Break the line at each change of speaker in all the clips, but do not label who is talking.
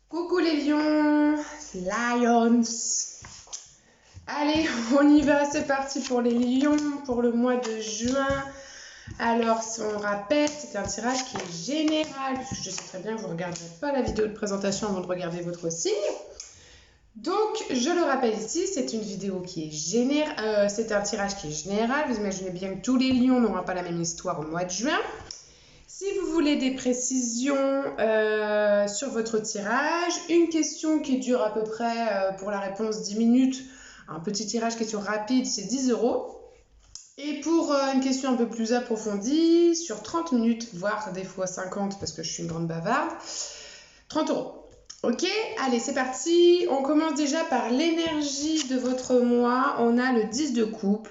Coucou les lions, Lions. Allez, on y va, c'est parti pour les lions pour le mois de juin. Alors, si on rappelle, c'est un tirage qui est général, puisque je sais très bien que vous ne regarderez pas la vidéo de présentation avant de regarder votre signe. Donc, je le rappelle ici, c'est une vidéo qui est générale, c'est un tirage qui est général. Vous imaginez bien que tous les lions n'auront pas la même histoire au mois de juin. Si vous voulez des précisions sur votre tirage, une question qui dure à peu près pour la réponse 10 minutes, un petit tirage question rapide, c'est 10 €. Et pour une question un peu plus approfondie, sur 30 minutes, voire des fois 50 parce que je suis une grande bavarde, 30 €. Ok, allez, c'est parti. On commence déjà par l'énergie de votre mois. On a le 10 de coupe.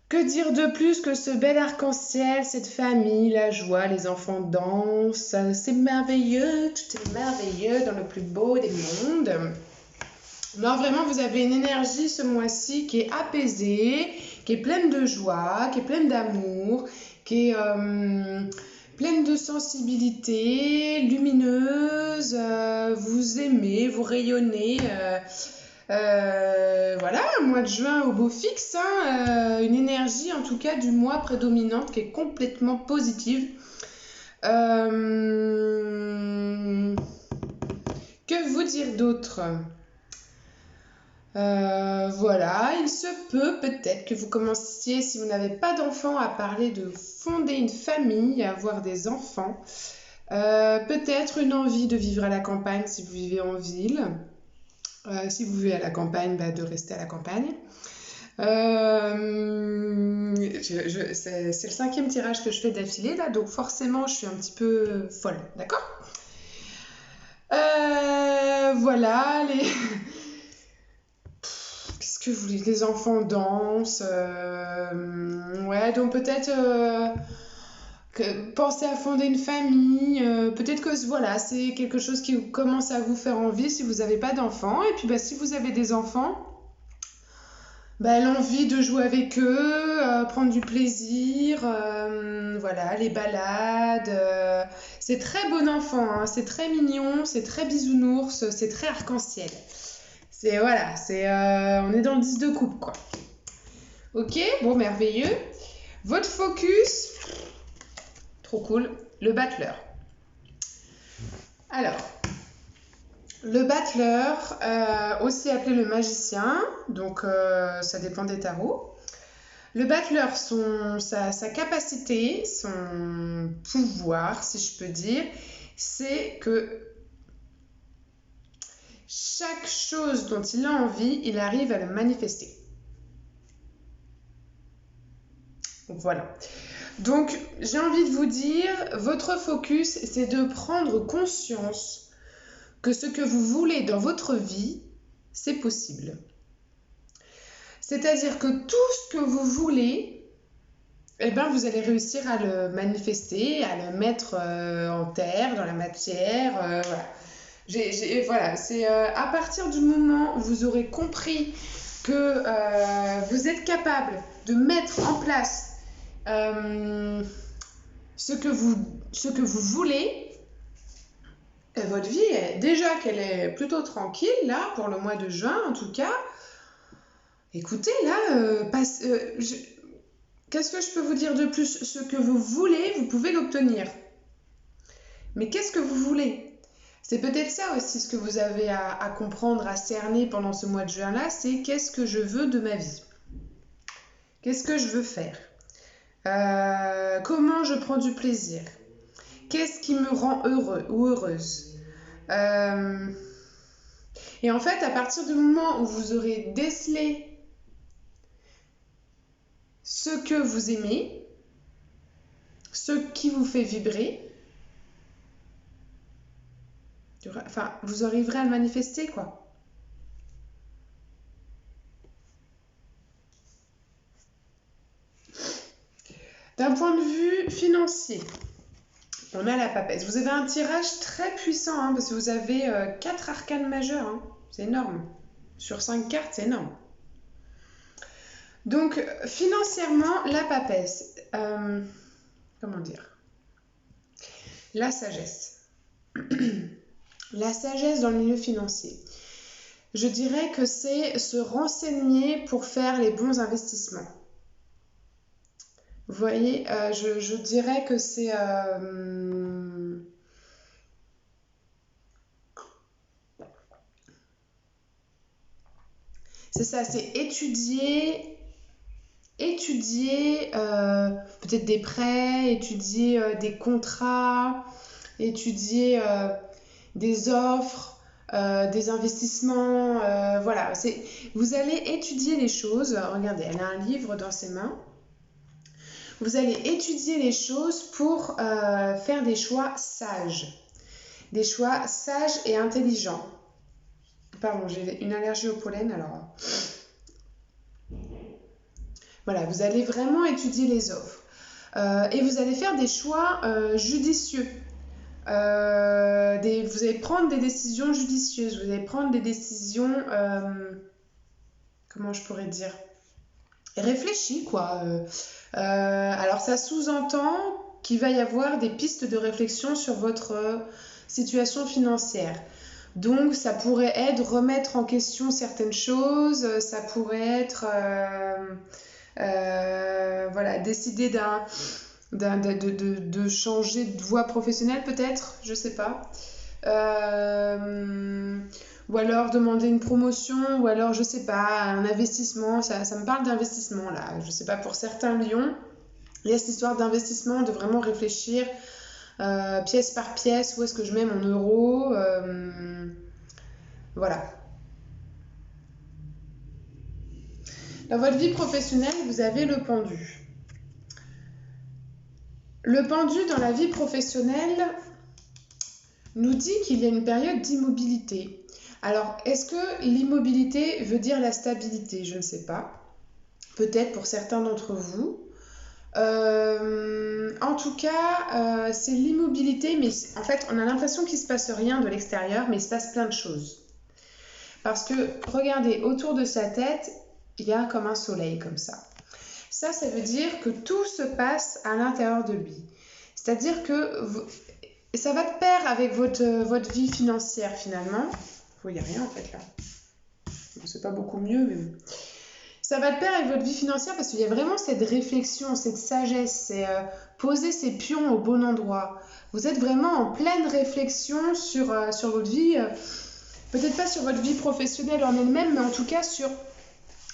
Que dire de plus que ce bel arc-en-ciel, cette famille, la joie, les enfants dansent, c'est merveilleux, tout est merveilleux dans le plus beau des mondes. Non, vraiment, vous avez une énergie ce mois-ci qui est apaisée, qui est pleine de joie, qui est pleine d'amour, qui est pleine de sensibilité, lumineuse, vous aimez, vous rayonnez. Voilà, un mois de juin au beau fixe, hein, une énergie en tout cas du mois prédominante qui est complètement positive. Que vous dire d'autre? Voilà, il se peut peut-être que vous commenciez, si vous n'avez pas d'enfants, à parler de fonder une famille, avoir des enfants. Peut-être une envie de vivre à la campagne si vous vivez en ville. Si vous vivez à la campagne, de rester à la campagne. C'est le 5e tirage que je fais d'affilée là, donc forcément je suis un petit peu folle, d'accord? Voilà, qu'est-ce que vous voulez? Les enfants dansent. Ouais, donc peut-être penser à fonder une famille. Peut-être que voilà, c'est quelque chose qui commence à vous faire envie si vous n'avez pas d'enfants. Et puis si vous avez des enfants, l'envie de jouer avec eux, prendre du plaisir, voilà, les balades. C'est très bon enfant, hein, c'est très mignon, c'est très bisounours, c'est très arc-en-ciel. C'est voilà, on est dans le 10 de coupe, quoi. Ok, bon, merveilleux. Votre focus, trop cool, le battleur. Alors, le battleur, aussi appelé le magicien, donc ça dépend des tarots. Le battleur, sa capacité, son pouvoir, si je peux dire, c'est que chaque chose dont il a envie, il arrive à le manifester. Voilà. Donc, j'ai envie de vous dire, votre focus, c'est de prendre conscience que ce que vous voulez dans votre vie, c'est possible. C'est-à-dire que tout ce que vous voulez, vous allez réussir à le manifester, à le mettre en terre, dans la matière. Voilà. Voilà, c'est à partir du moment où vous aurez compris que vous êtes capable de mettre en place ce que vous voulez, votre vie, déjà qu'elle est plutôt tranquille, là, pour le mois de juin, en tout cas. Écoutez, là, qu'est-ce que je peux vous dire de plus? Ce que vous voulez, vous pouvez l'obtenir. Mais qu'est-ce que vous voulez? C'est peut-être ça aussi ce que vous avez à comprendre, à cerner pendant ce mois de juin-là, c'est qu'est-ce que je veux de ma vie? Qu'est-ce que je veux faire? Comment je prends du plaisir? Qu'est-ce qui me rend heureux ou heureuse? Et en fait, à partir du moment où vous aurez décelé ce que vous aimez, ce qui vous fait vibrer, vous arriverez à le manifester, quoi. D'un point de vue financier, on a la papesse. Vous avez un tirage très puissant, hein, parce que vous avez 4 arcanes majeures. Hein. C'est énorme. Sur 5 cartes, c'est énorme. Donc, financièrement, la papesse. Comment dire? La sagesse. La sagesse dans le milieu financier. Je dirais que c'est se renseigner pour faire les bons investissements. Vous voyez, je dirais que c'est ça, c'est étudier peut-être des prêts, étudier des contrats, étudier des offres, des investissements. Voilà, vous allez étudier les choses. Regardez, elle a un livre dans ses mains. Vous allez étudier les choses pour faire des choix sages. Des choix sages et intelligents. Pardon, j'ai une allergie au pollen, alors... Voilà, vous allez vraiment étudier les offres. Et vous allez faire des choix judicieux. Vous allez prendre des décisions judicieuses. Vous allez prendre des décisions... comment je pourrais dire, réfléchies, quoi. Alors, ça sous-entend qu'il va y avoir des pistes de réflexion sur votre situation financière. Donc, ça pourrait être remettre en question certaines choses, ça pourrait être voilà, décider de changer de voie professionnelle peut-être, je sais pas. Ou alors demander une promotion, ou alors je sais pas, un investissement, ça me parle d'investissement là, je sais pas, pour certains lions, il y a cette histoire d'investissement, de vraiment réfléchir pièce par pièce, où est-ce que je mets mon euro, voilà. Dans votre vie professionnelle, vous avez le pendu. Le pendu dans la vie professionnelle nous dit qu'il y a une période d'immobilité. Alors, est-ce que l'immobilité veut dire la stabilité? Je ne sais pas. Peut-être pour certains d'entre vous. En tout cas, c'est l'immobilité, mais en fait, on a l'impression qu'il ne se passe rien de l'extérieur, mais il se passe plein de choses. Parce que, regardez, autour de sa tête, il y a comme un soleil, comme ça. Ça veut dire que tout se passe à l'intérieur de lui. C'est-à-dire que ça va de pair avec votre vie financière, finalement. Il n'y a rien, en fait, là. C'est pas beaucoup mieux, mais bon. Ça va de pair avec votre vie financière parce qu'il y a vraiment cette réflexion, cette sagesse, c'est poser ses pions au bon endroit. Vous êtes vraiment en pleine réflexion sur votre vie, peut-être pas sur votre vie professionnelle en elle-même, mais en tout cas sur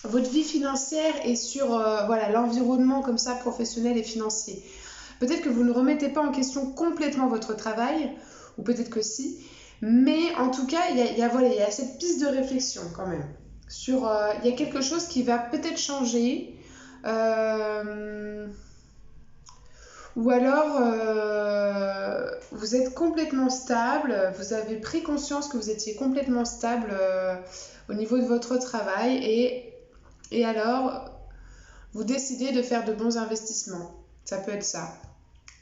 votre vie financière et sur voilà, l'environnement comme ça professionnel et financier. Peut-être que vous ne remettez pas en question complètement votre travail, ou peut-être que si, mais en tout cas, il y a cette piste de réflexion quand même. Il y a quelque chose qui va peut-être changer, ou alors vous êtes complètement stable, vous avez pris conscience que vous étiez complètement stable au niveau de votre travail, et alors vous décidez de faire de bons investissements. Ça peut être ça.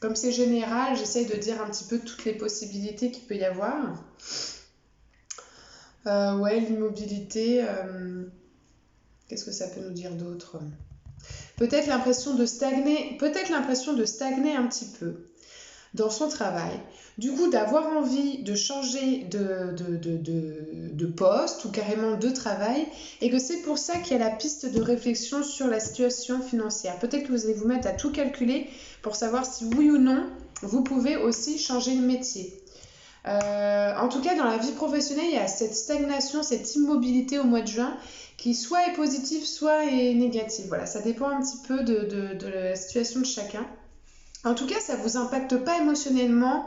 Comme c'est général, j'essaye de dire un petit peu toutes les possibilités qu'il peut y avoir. Ouais, l'immobilité, qu'est-ce que ça peut nous dire d'autre? Peut-être l'impression de stagner un petit peu dans son travail. Du coup, d'avoir envie de changer de poste ou carrément de travail, et que c'est pour ça qu'il y a la piste de réflexion sur la situation financière. Peut-être que vous allez vous mettre à tout calculer pour savoir si oui ou non, vous pouvez aussi changer de métier. En tout cas, dans la vie professionnelle, il y a cette stagnation, cette immobilité au mois de juin qui soit est positive, soit est négative. Voilà, ça dépend un petit peu de la situation de chacun. En tout cas, ça ne vous impacte pas émotionnellement,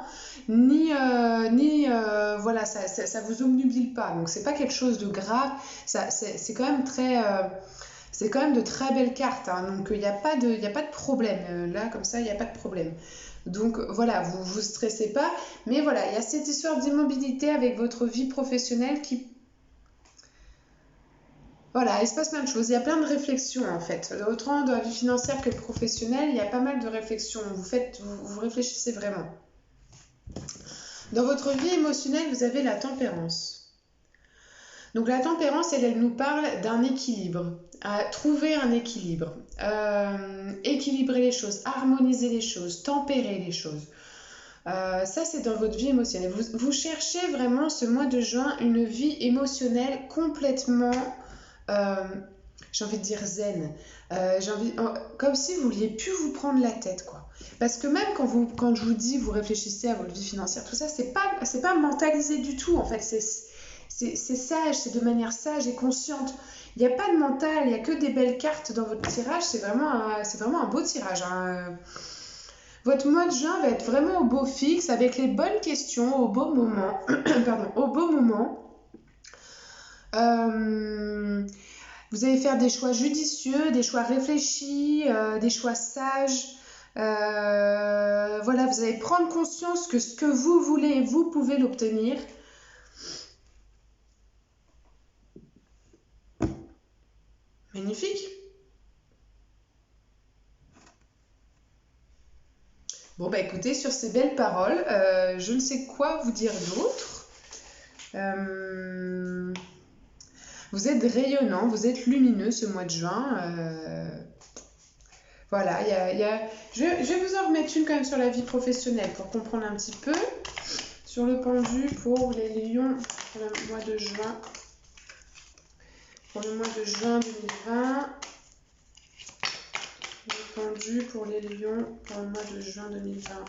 ni voilà, ça vous obnubile pas. Donc, c'est pas quelque chose de grave. C'est quand même c'est quand même de très belles cartes. Hein. Donc, il n'y a pas de problème. Là, comme ça, il n'y a pas de problème. Donc voilà, vous stressez pas, mais voilà, il y a cette histoire d'immobilité avec votre vie professionnelle qui... Voilà, il se passe plein de choses, il y a plein de réflexions en fait. Autant dans la vie financière que professionnelle, il y a pas mal de réflexions, vous réfléchissez vraiment. Dans votre vie émotionnelle, vous avez la tempérance. Donc la tempérance, elle nous parle d'un équilibre, à trouver un équilibre, équilibrer les choses, harmoniser les choses, tempérer les choses. Ça, c'est dans votre vie émotionnelle. Vous cherchez vraiment ce mois de juin une vie émotionnelle complètement, j'ai envie de dire zen. Comme si vous ne vouliez plus vous prendre la tête, quoi. Parce que même quand je vous dis, vous réfléchissez à votre vie financière, tout ça, c'est pas mentalisé du tout. En fait, c'est sage, c'est de manière sage et consciente. Il n'y a pas de mental, il n'y a que des belles cartes dans votre tirage. C'est vraiment un beau tirage, hein. Votre mois de juin va être vraiment au beau fixe, avec les bonnes questions, au beau moment. Pardon, au beau moment. Vous allez faire des choix judicieux, des choix réfléchis, des choix sages. Voilà, vous allez prendre conscience que ce que vous voulez, vous pouvez l'obtenir. Magnifique. Bon, bah écoutez, sur ces belles paroles, je ne sais quoi vous dire d'autre. Vous êtes rayonnant, vous êtes lumineux ce mois de juin. Voilà, je vais vous en remettre une quand même sur la vie professionnelle pour comprendre un petit peu. Sur le pendu pour les lions pour le mois de juin. Pour le mois de juin 2020. Le pendu pour les lions pour le mois de juin 2020.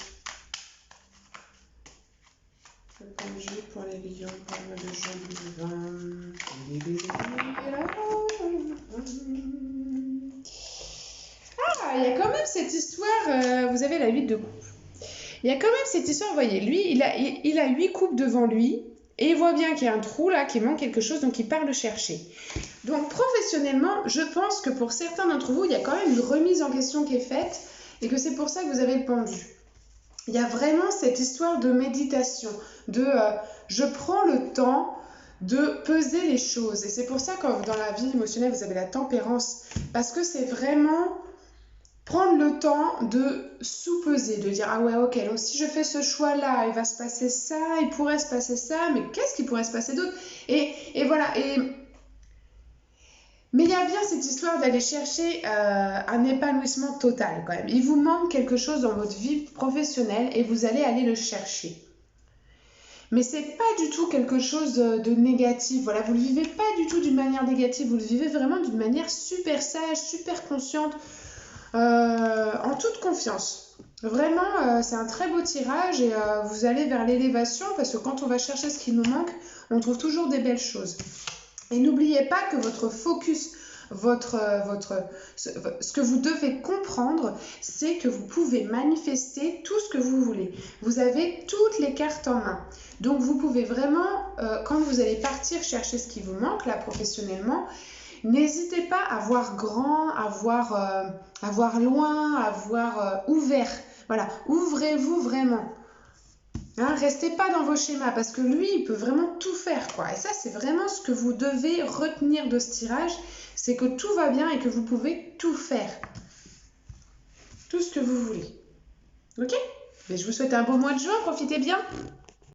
Le pendu pour les lions pour le mois de juin 2020. Ah, il y a quand même cette histoire, vous avez la 8 de coupe. Il y a quand même cette histoire, vous voyez, lui, il a 8 coupes devant lui, et il voit bien qu'il y a un trou là, qu'il manque quelque chose, donc il part le chercher. Donc professionnellement, je pense que pour certains d'entre vous, il y a quand même une remise en question qui est faite, et que c'est pour ça que vous avez le pendu. Il y a vraiment cette histoire de méditation, de je prends le temps de peser les choses. Et c'est pour ça que dans la vie émotionnelle, vous avez la tempérance, parce que c'est vraiment prendre le temps de sous-peser, de dire ah ouais ok, donc si je fais ce choix là, il va se passer ça, il pourrait se passer ça, mais qu'est-ce qui pourrait se passer d'autre, et voilà, mais il y a bien cette histoire d'aller chercher un épanouissement total quand même. Il vous manque quelque chose dans votre vie professionnelle et vous allez aller le chercher. Mais c'est pas du tout quelque chose de négatif. Voilà, vous le vivez pas du tout d'une manière négative, vous le vivez vraiment d'une manière super sage, super consciente. En toute confiance. Vraiment, c'est un très beau tirage et vous allez vers l'élévation parce que quand on va chercher ce qui nous manque, on trouve toujours des belles choses. Et n'oubliez pas que votre focus, ce que vous devez comprendre, c'est que vous pouvez manifester tout ce que vous voulez. Vous avez toutes les cartes en main. Donc vous pouvez vraiment, quand vous allez partir chercher ce qui vous manque, là professionnellement, n'hésitez pas à voir grand, à voir loin, à voir ouvert. Voilà, ouvrez-vous vraiment. Hein, restez pas dans vos schémas parce que lui, il peut vraiment tout faire, quoi. Et ça, c'est vraiment ce que vous devez retenir de ce tirage, c'est que tout va bien et que vous pouvez tout faire. Tout ce que vous voulez. Ok ? Mais je vous souhaite un beau mois de juin, profitez bien.